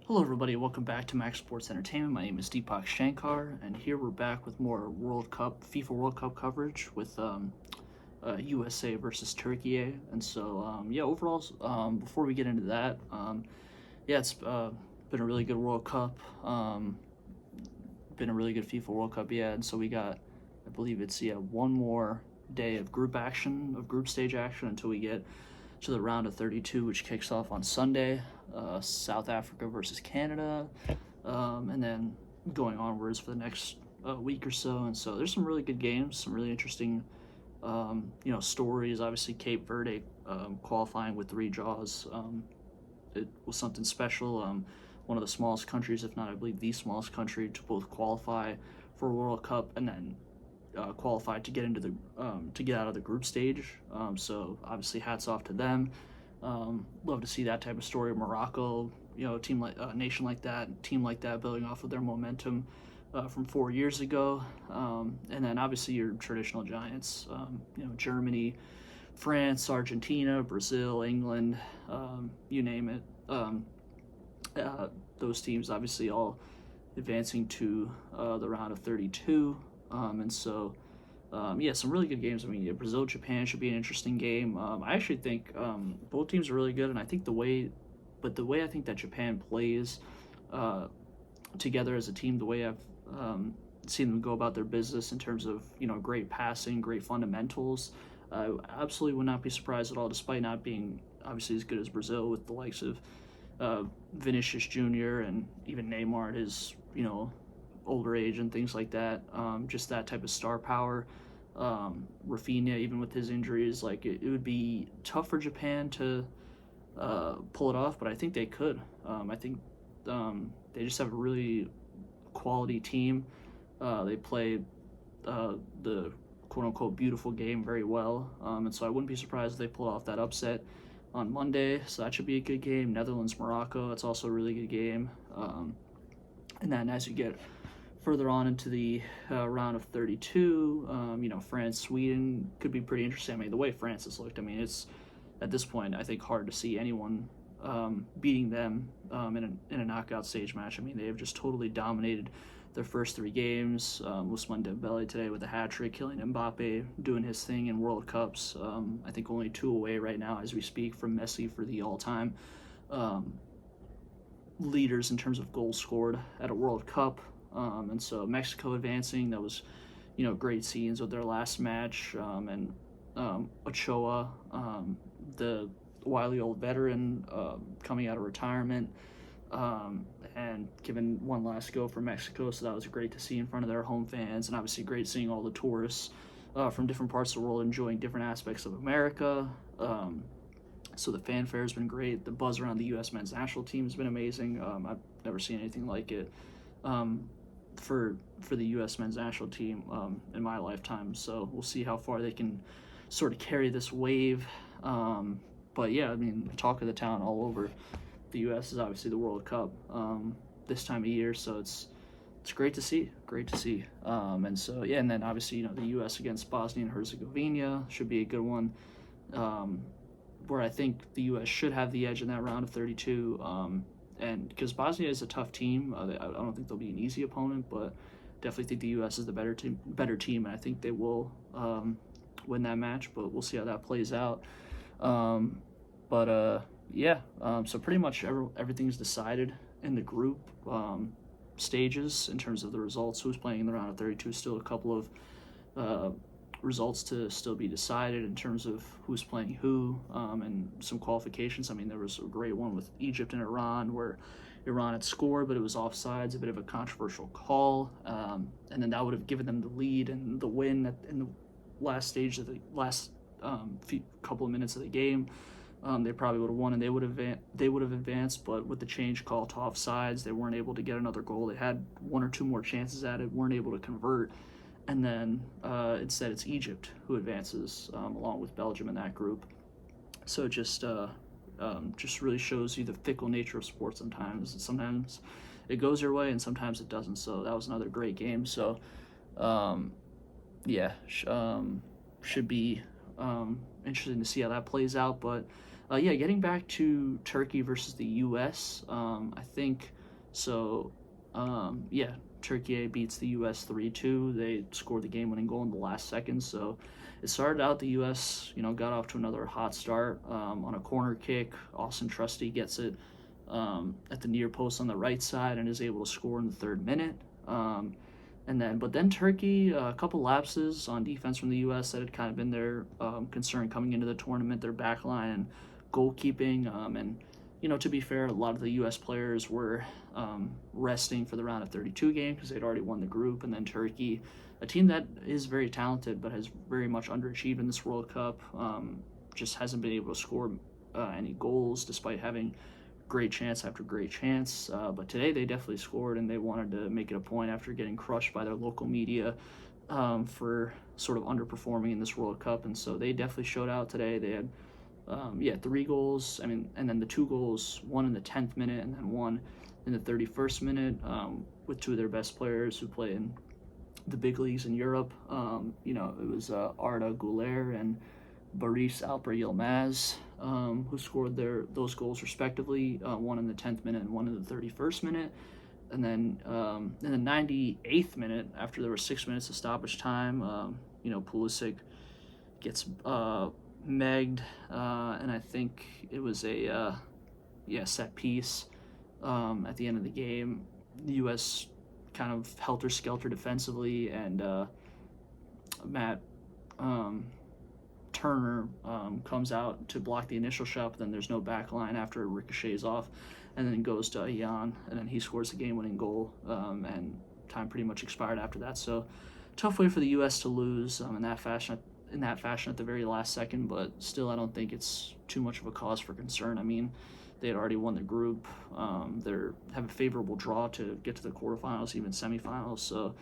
Hello, everybody. Welcome back to Max Sports Entertainment. My name is Deepak Shankar, and here we're back with more FIFA World Cup coverage with USA versus Turkiye. And so, overall, before we get into that, it's been a really good World Cup. Been a really good FIFA World Cup, yeah. And so we got, I believe it's one more day of group stage action until we get to the round of 32, which kicks off on Sunday. South Africa versus Canada, and then going onwards for the next week or so. And so there's some really good games, some really interesting, stories. Obviously, Cape Verde qualifying with 3 draws. It was something special. One of the smallest countries, if not, I believe, the smallest country to both qualify for a World Cup and then qualified to get into the to get out of the group stage. So obviously, hats off to them. Love to see that type of story. Morocco, nation like that, team like that, building off of their momentum from 4 years ago. And then obviously your traditional giants, Germany, France, Argentina, Brazil, England, you name it. Those teams obviously all advancing to the round of 32. Some really good games. I mean, Brazil Japan should be an interesting game. I actually think both teams are really good, and I think the way I think that Japan plays together as a team, the way I've seen them go about their business in terms of great passing, great fundamentals, I absolutely would not be surprised at all, despite not being obviously as good as Brazil with the likes of Vinicius Jr. and even Neymar at his older age and things like that. Just that type of star power. Rafinha, even with his injuries, like it would be tough for Japan to pull it off, but I think they could. I think they just have a really quality team. They play the quote unquote beautiful game very well, and so I wouldn't be surprised if they pull off that upset on Monday. So that should be a good game. Netherlands Morocco, that's also a really good game. And then as you get further on into the round of 32, France, Sweden could be pretty interesting. I mean, the way France has looked, I mean, it's at this point, I think, hard to see anyone beating them in a knockout stage match. I mean, they have just totally dominated their first 3 games. Ousmane Dembele today with a hat trick, Kylian Mbappe doing his thing in World Cups. I think only 2 away right now as we speak from Messi for the all-time leaders in terms of goals scored at a World Cup. And so Mexico advancing, that was, great scenes with their last match. And Ochoa, the wily old veteran, coming out of retirement, and giving one last go for Mexico. So that was great to see in front of their home fans, and obviously great seeing all the tourists from different parts of the world enjoying different aspects of America. So the fanfare has been great. The buzz around the U.S. men's national team has been amazing. I've never seen anything like it for the U.S. men's national team in my lifetime. So we'll see how far they can sort of carry this wave. But yeah, I mean, talk of the town all over the U.S. is obviously the World Cup this time of year. So it's great to see. And then obviously the U.S. against Bosnia and Herzegovina should be a good one. Where I think the U.S. should have the edge in that round of 32, and because Bosnia is a tough team, I don't think they'll be an easy opponent, but definitely think the U.S. is the better team, and I think they will win that match. But we'll see how that plays out. So pretty much everything's decided in the group stages in terms of the results. Who's playing in the round of 32? Still a couple of results to still be decided in terms of who's playing who, and some qualifications. I mean, there was a great one with Egypt and Iran where Iran had scored, but it was offsides, a bit of a controversial call, and then that would have given them the lead and the win in the last stage of the last couple of minutes of the game. They probably would have won and they would have advanced, but with the change call to offsides, they weren't able to get another goal. They had 1 or 2 more chances at it, weren't able to convert. And then instead it's Egypt who advances along with Belgium in that group. So just really shows you the fickle nature of sports sometimes. Sometimes it goes your way and sometimes it doesn't. So that was another great game. So should be interesting to see how that plays out. But Yeah, getting back to Turkey versus the U.S., I think so. Yeah, Turkey beats the U.S. 3-2. They scored the game-winning goal in the last second. So it started out the U.S. Got off to another hot start on a corner kick. Austin Trusty gets it at the near post on the right side and is able to score in the 3rd minute. But then Turkey, a couple lapses on defense from the U.S. that had kind of been their concern coming into the tournament. Their backline and goalkeeping, and to be fair, a lot of the U.S. players were resting for the round of 32 game because they'd already won the group. And then Turkey, a team that is very talented but has very much underachieved in this World Cup, just hasn't been able to score any goals despite having great chance after great chance. But today they definitely scored, and they wanted to make it a point after getting crushed by their local media for sort of underperforming in this World Cup. And so they definitely showed out today. They had 3 goals. And then the 2 goals, one in the 10th minute and then one in the 31st minute, with 2 of their best players who play in the big leagues in Europe. It was Arda Güler and Barış Alper Yilmaz, who scored those goals respectively, one in the 10th minute and one in the 31st minute. And then in the 98th minute, after there were 6 minutes of stoppage time, Pulisic gets megged, and I think it was a set piece at the end of the game. The U.S. kind of helter-skelter defensively, and Matt Turner comes out to block the initial shot, but then there's no back line after it ricochets off, and then goes to Ayan, and then he scores the game-winning goal, and time pretty much expired after that. So tough way for the U.S. to lose in that fashion at the very last second, but still I don't think it's too much of a cause for concern. They had already won the group. They have a favorable draw to get to the quarterfinals, even semifinals. So,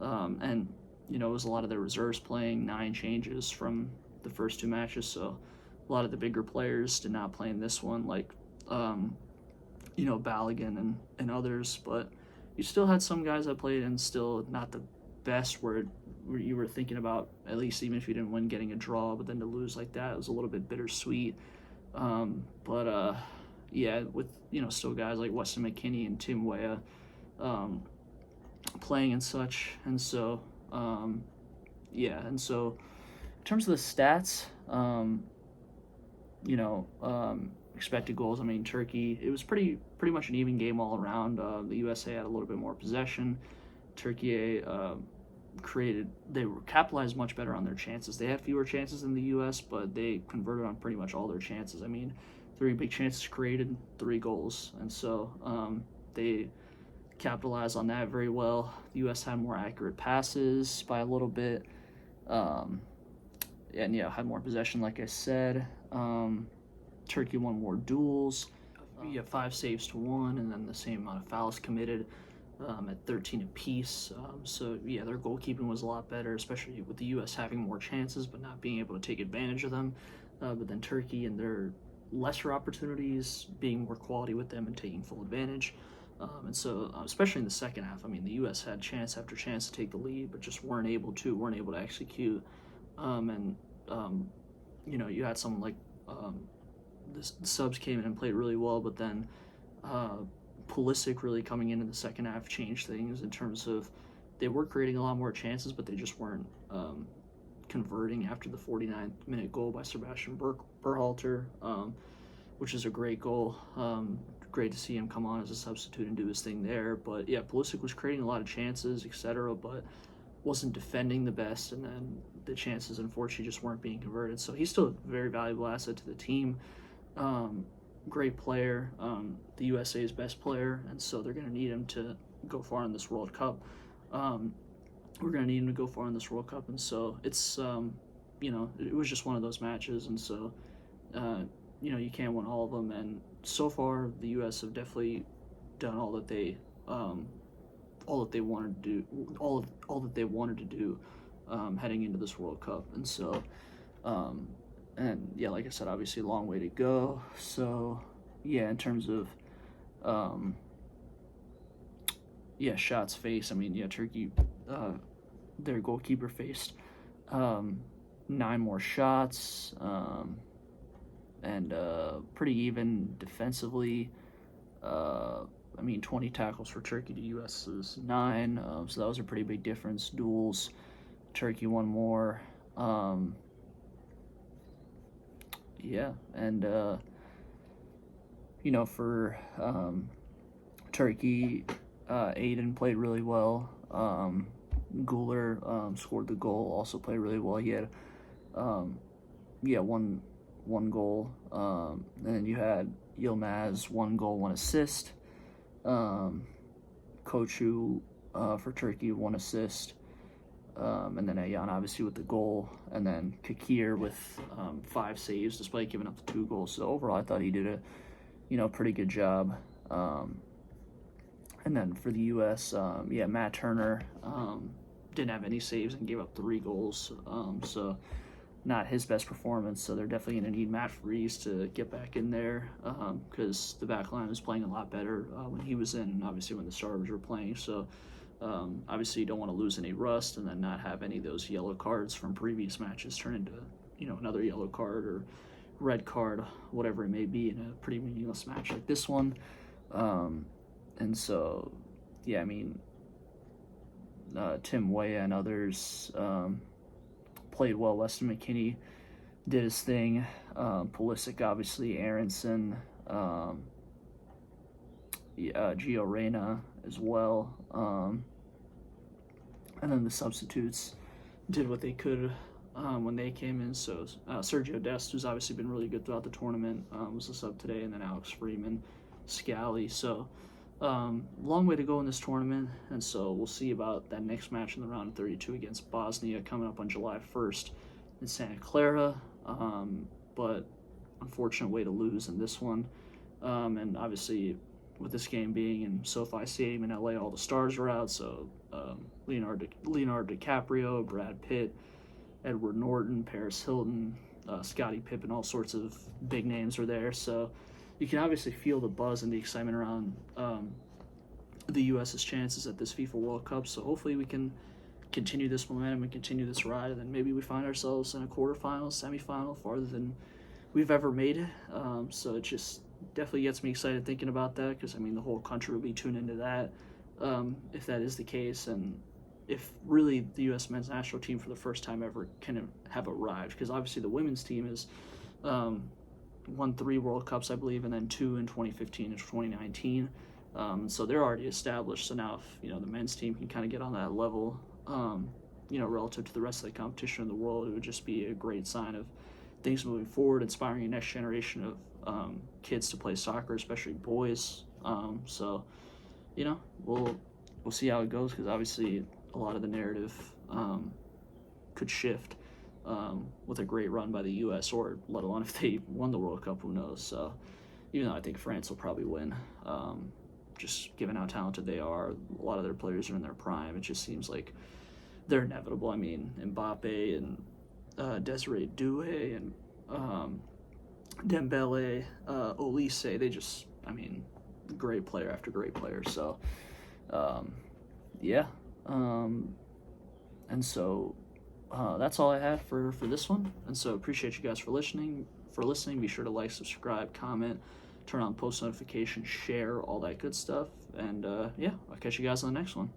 it was a lot of their reserves playing, 9 changes from the first 2 matches. So a lot of the bigger players did not play in this one, like, Balogun and others. But you still had some guys that played, and still not the best where you were thinking about, at least even if you didn't win, getting a draw. But then to lose like that, it was a little bit bittersweet. With still guys like Weston McKennie and Tim Weah playing and such, and so in terms of the stats, expected goals. Turkey, it was pretty much an even game all around. The USA had a little bit more possession. Turkey they were capitalized much better on their chances. They had fewer chances than the U.S., but they converted on pretty much all their chances. 3 big chances created, 3 goals, and so they capitalized on that very well. The U.S. had more accurate passes by a little bit, had more possession, like I said. Turkey won more duels. 5 saves to 1, and then the same amount of fouls committed at 13 apiece. Their goalkeeping was a lot better, especially with the U.S. having more chances but not being able to take advantage of them. But then Turkey and their lesser opportunities being more quality with them and taking full advantage. Especially in the second half, the U.S. had chance after chance to take the lead, but just weren't able to execute. You had someone like the subs came in and played really well, but then Pulisic really coming in the second half changed things in terms of they were creating a lot more chances, but they just weren't converting after the 49th minute goal by Sebastian Berhalter, which is a great goal. Great to see him come on as a substitute and do his thing there. But Pulisic was creating a lot of chances, etc., but wasn't defending the best, and then the chances unfortunately just weren't being converted. So he's still a very valuable asset to the team. Great player, the USA's best player, and so they're going to need him to go far in this World Cup. We're going to need him to go far in this World Cup, and so it's it was just one of those matches, and so you can't win all of them. And so far, the U.S. have definitely done all that they wanted to do, all that they wanted to do heading into this World Cup, and so. Like I said, obviously a long way to go. So, in terms of, shots faced, Turkey, their goalkeeper faced 9 more shots. and pretty even defensively. I mean, 20 tackles for Turkey to U.S.'s 9, so that was a pretty big difference. Duels, Turkey won more. Yeah, and for Turkey, Aiden played really well. Guler scored the goal, also played really well. He had one goal. And then you had Yilmaz, 1 goal, 1 assist. Kochu for Turkey, 1 assist. And then Ayan obviously with the goal, and then Kakir with 5 saves despite giving up the 2 goals. So overall, I thought he did a pretty good job. And then for the U.S., Matt Turner didn't have any saves and gave up 3 goals. So not his best performance. So they're definitely going to need Matt Freese to get back in there because the back line was playing a lot better when he was in, and obviously when the starters were playing. So obviously you don't want to lose any rust and then not have any of those yellow cards from previous matches turn into another yellow card or red card, whatever it may be, in a pretty meaningless match like this one. And so, yeah, I mean, Tim Weah and others played well. Weston McKennie did his thing. Pulisic, obviously, Aronson, Gio Reyna as well. And then the substitutes did what they could when they came in. So Sergio Dest, who's obviously been really good throughout the tournament, was a sub today, and then Alex Freeman, Scally. So long way to go in this tournament, and so we'll see about that next match in the round of 32 against Bosnia coming up on July 1st in Santa Clara. But unfortunate way to lose in this one. And obviously, with this game being in SoFi Stadium in LA, all the stars are out. So Leonardo DiCaprio, Brad Pitt, Edward Norton, Paris Hilton, Scottie Pippen, all sorts of big names are there. So you can obviously feel the buzz and the excitement around the U.S.'s chances at this FIFA World Cup. So hopefully we can continue this momentum and continue this ride, and then maybe we find ourselves in a quarterfinal, semifinal, farther than we've ever made it. So it just definitely gets me excited thinking about that, because, I mean, the whole country will be tuned into that if that is the case, and if really the U.S. men's national team for the first time ever can have arrived, because obviously the women's team is won 3 World Cups, I believe, and then 2 in 2015 and 2019. So they're already established. So now if the men's team can kind of get on that level, relative to the rest of the competition in the world, it would just be a great sign of things moving forward, inspiring a next generation of kids to play soccer, especially boys. So we'll see how it goes, because obviously a lot of the narrative could shift with a great run by the U.S., or let alone if they won the World Cup, who knows. So even though I think France will probably win, just given how talented they are, a lot of their players are in their prime. It just seems like they're inevitable. I mean, Mbappe and Desiree Doué and Dembele, Olise, they just, great player after great player. So, and so that's all I have for this one. And so appreciate you guys for listening. Be sure to like, subscribe, comment, turn on post notifications, share, all that good stuff. And I'll catch you guys on the next one.